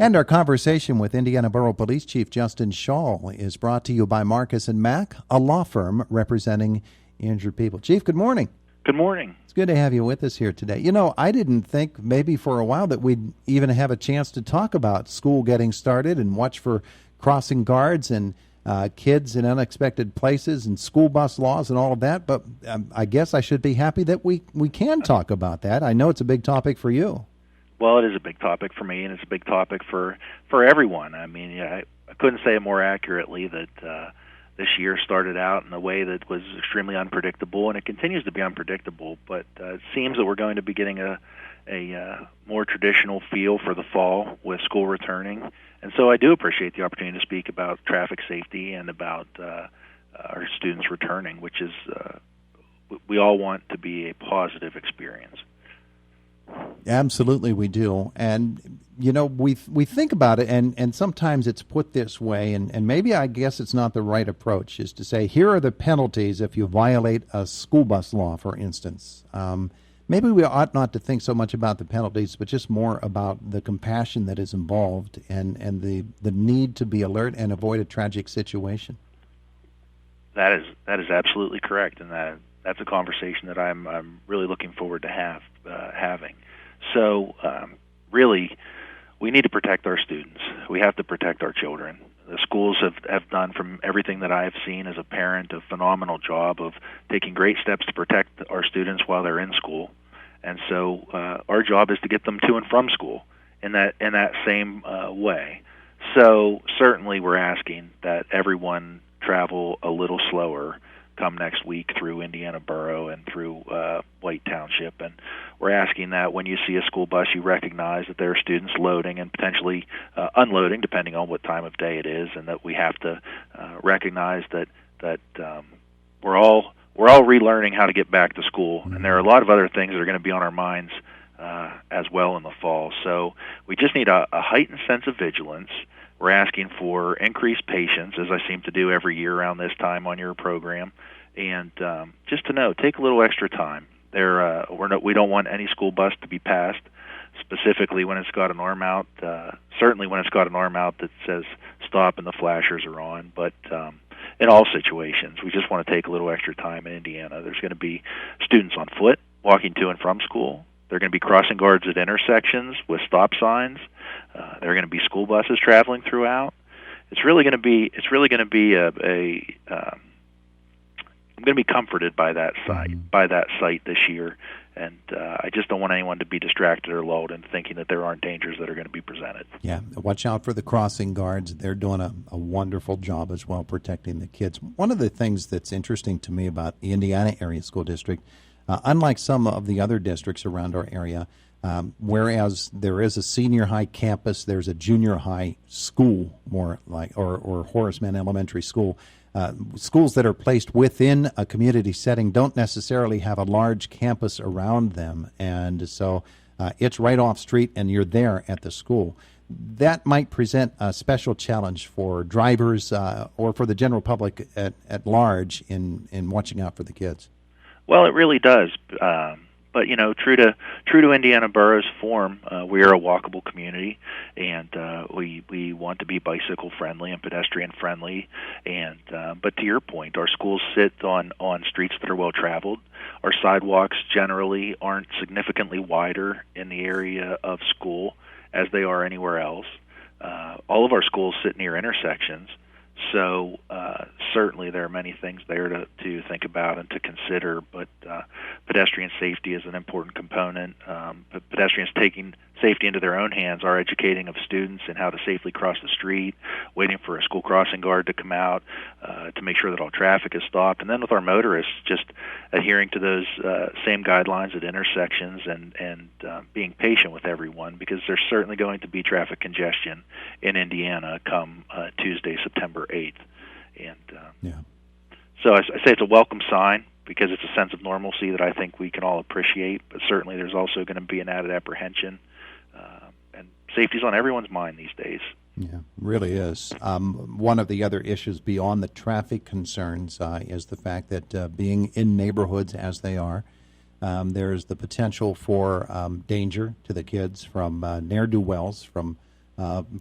And our conversation with Indiana Borough Police Chief Justin Schawl is brought to you by Marcus & Mack, a law firm representing injured people. Chief, good morning. Good morning. It's good to have you with us here today. You know, I didn't think maybe for a while that we'd even have a chance to talk about school getting started and watch for crossing guards and kids in unexpected places and school bus laws and all of that, but I guess I should be happy that we can talk about that. I know it's a big topic for you. Well, it is a big topic for me, and it's a big topic for everyone. I mean, yeah, I couldn't say it more accurately that this year started out in a way that was extremely unpredictable, and it continues to be unpredictable, but it seems that we're going to be getting a more traditional feel for the fall with school returning. And so I do appreciate the opportunity to speak about traffic safety and about our students returning, which is we all want to be a positive experience. Absolutely, we do. And, you know, we think about it, and sometimes it's put this way, and maybe I guess it's not the right approach, is to say, here are the penalties if you violate a school bus law, for instance. Maybe we ought not to think so much about the penalties, but just more about the compassion that is involved and the need to be alert and avoid a tragic situation. That is absolutely correct, and that's a conversation that I'm really looking forward to having. So, really, we need to protect our students. We have to protect our children. The schools have done, from everything that I have seen as a parent, a phenomenal job of taking great steps to protect our students while they're in school. And so our job is to get them to and from school in that same way. So certainly we're asking that everyone travel a little slower come next week through Indiana Borough and through White Township. And we're asking that when you see a school bus, you recognize that there are students loading and potentially unloading, depending on what time of day it is, and that we have to recognize that we're all relearning how to get back to school. And there are a lot of other things that are going to be on our minds as well in the fall. So we just need a heightened sense of vigilance. We're asking for increased patience, as I seem to do every year around this time on your program, and just to know, take a little extra time. We don't want any school bus to be passed, specifically when it's got an arm out. Certainly when it's got an arm out that says stop and the flashers are on. But in all situations, we just want to take a little extra time in Indiana. There's going to be students on foot walking to and from school. There are going to be crossing guards at intersections with stop signs. There are going to be school buses traveling throughout. It's really going to be I'm going to be comforted by that sight this year, and I just don't want anyone to be distracted or lulled into thinking that there aren't dangers that are going to be presented. Yeah, watch out for the crossing guards. They're doing a wonderful job as well protecting the kids. One of the things that's interesting to me about the Indiana Area School District, unlike some of the other districts around our area, whereas there is a senior high campus, there's a junior high school, more like, or Horace Mann Elementary School. Schools that are placed within a community setting don't necessarily have a large campus around them, and so it's right off street and you're there at the school. That might present a special challenge for drivers or for the general public at large in watching out for the kids. Well, it really does. But, you know, true to Indiana Borough's form, we are a walkable community, and we want to be bicycle friendly and pedestrian friendly. And but to your point, our schools sit on streets that are well traveled. Our sidewalks generally aren't significantly wider in the area of school as they are anywhere else. All of our schools sit near intersections. So certainly there are many things there to think about and to consider, but pedestrian safety is an important component. Pedestrians taking safety into their own hands are educating of students in how to safely cross the street, waiting for a school crossing guard to come out to make sure that all traffic is stopped. And then with our motorists, just adhering to those same guidelines at intersections and being patient with everyone, because there's certainly going to be traffic congestion in Indiana come Tuesday, September 8th. And so I say it's a welcome sign because it's a sense of normalcy that I think we can all appreciate, but certainly there's also going to be an added apprehension. And safety's on everyone's mind these days. Yeah, really is. One of the other issues beyond the traffic concerns is the fact that being in neighborhoods as they are, there's the potential for danger to the kids from ne'er-do-wells, from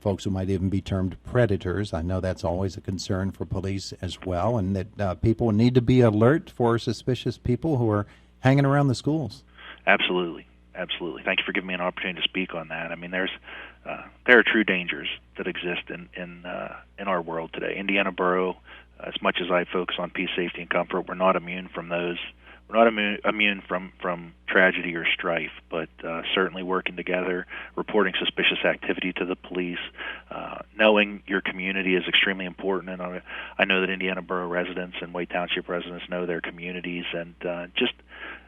folks who might even be termed predators. I know that's always a concern for police as well, and that people need to be alert for suspicious people who are hanging around the schools. Absolutely. Absolutely. Thank you for giving me an opportunity to speak on that. I mean, there are true dangers that exist in our world today. Indiana Borough, as much as I focus on peace, safety, and comfort, we're not immune from those. We're not immune from tragedy or strife, but certainly working together, reporting suspicious activity to the police, knowing your community is extremely important. And I know that Indiana Borough residents and Wade Township residents know their communities, and just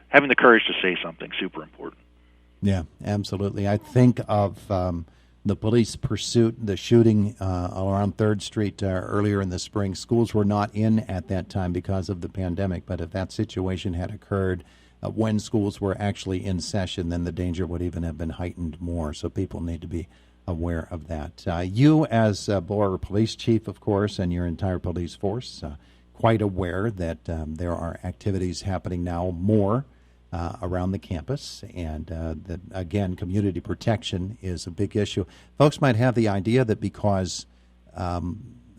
having the courage to say something, super important. Yeah, absolutely. I think of the police pursuit, the shooting around 3rd Street earlier in the spring. Schools were not in at that time because of the pandemic, but if that situation had occurred when schools were actually in session, then the danger would even have been heightened more. So people need to be aware of that. You, as Borough Police Chief, of course, and your entire police force, quite aware that there are activities happening now more around the campus, and that, again, community protection is a big issue. Folks might have the idea that because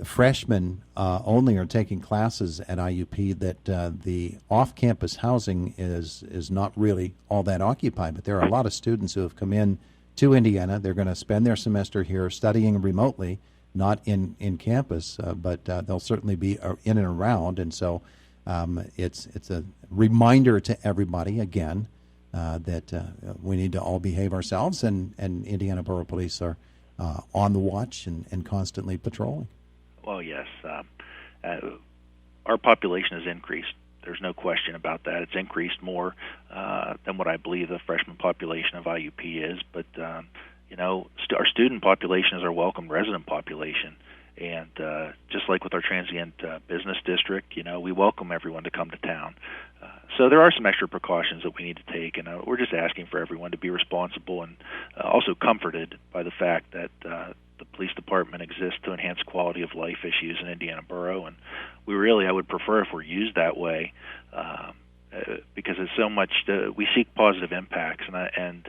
freshmen only are taking classes at IUP, that the off-campus housing is not really all that occupied, but there are a lot of students who have come in to Indiana. They're going to spend their semester here studying remotely, not in campus, but they'll certainly be in and around, and so it's a reminder to everybody, again, that we need to all behave ourselves, and Indiana Borough Police are on the watch and constantly patrolling. Well, yes. Our population has increased. There's no question about that. It's increased more than what I believe the freshman population of IUP is, but our student population is our welcome resident population. And just like with our transient business district, we welcome everyone to come to town. So there are some extra precautions that we need to take, and we're just asking for everyone to be responsible and also comforted by the fact that the police department exists to enhance quality of life issues in Indiana Borough. And I would prefer if we're used that way because it's so much, we seek positive impacts, and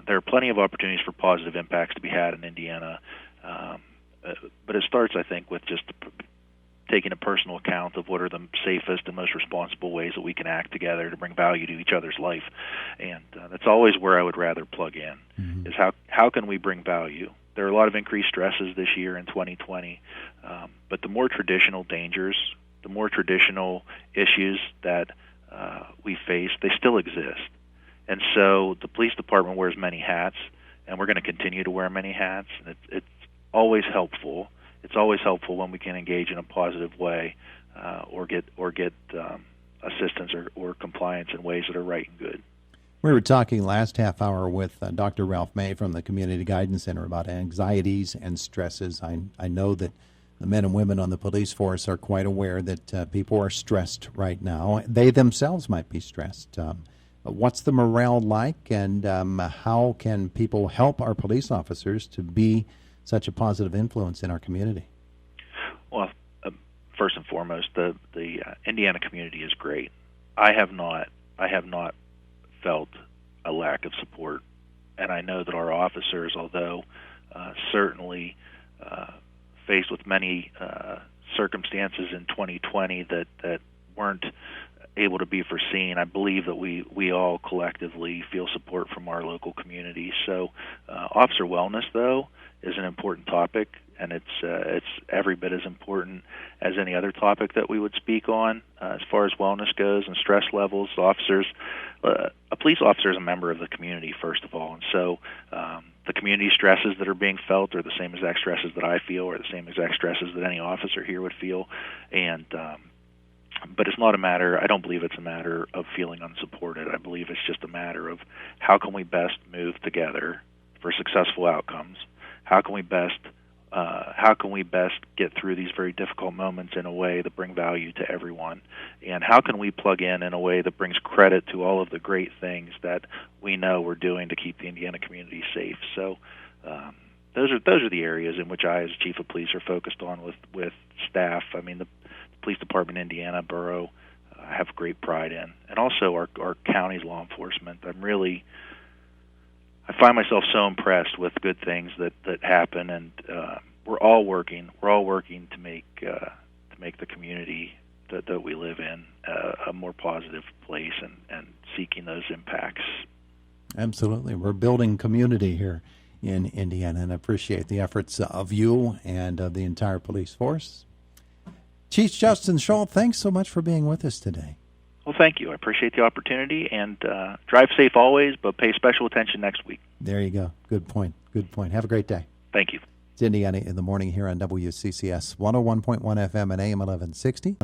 there are plenty of opportunities for positive impacts to be had in Indiana. But it starts, I think, with just taking a personal account of what are the safest and most responsible ways that we can act together to bring value to each other's life. And that's always where I would rather plug in, is how can we bring value? There are a lot of increased stresses this year in 2020, but the more traditional dangers, the more traditional issues that we face, they still exist. And so the police department wears many hats, and we're going to continue to wear many hats. And it's always helpful. It's always helpful when we can engage in a positive way, or get assistance or compliance in ways that are right and good. We were talking last half hour with Dr. Ralph May from the Community Guidance Center about anxieties and stresses. I know that the men and women on the police force are quite aware that people are stressed right now. They themselves might be stressed. What's the morale like, and how can people help our police officers to be such a positive influence in our community? Well, first and foremost, the Indiana community is great. I have not felt a lack of support, and I know that our officers, although certainly faced with many circumstances in 2020 that weren't able to be foreseen, I believe that we all collectively feel support from our local community. So officer wellness, though, is an important topic, and it's every bit as important as any other topic that we would speak on as far as wellness goes and stress levels. Officers, a police officer is a member of the community, first of all, and so the community stresses that are being felt are the same exact stresses that I feel, or the same exact stresses that any officer here would feel, and but it's not a matter, I don't believe it's a matter of feeling unsupported. I believe it's just a matter of how can we best move together for successful outcomes. How can we best get through these very difficult moments in a way that bring value to everyone? And how can we plug in a way that brings credit to all of the great things that we know we're doing to keep the Indiana community safe? So those are the areas in which I, as chief of police, are focused on with staff. I mean, the police department in Indiana Borough I have great pride in, and also our county's law enforcement. I find myself so impressed with good things that happen, and we're all working to make the community that we live in a more positive place, and seeking those impacts. Absolutely. We're building community here in Indiana, and I appreciate the efforts of you and the entire police force. Chief Justin Schawl, thanks so much for being with us today. Well, thank you. I appreciate the opportunity, and drive safe always, but pay special attention next week. There you go. Good point. Good point. Have a great day. Thank you. It's Indiana in the Morning here on WCCS 101.1 FM and AM 1160.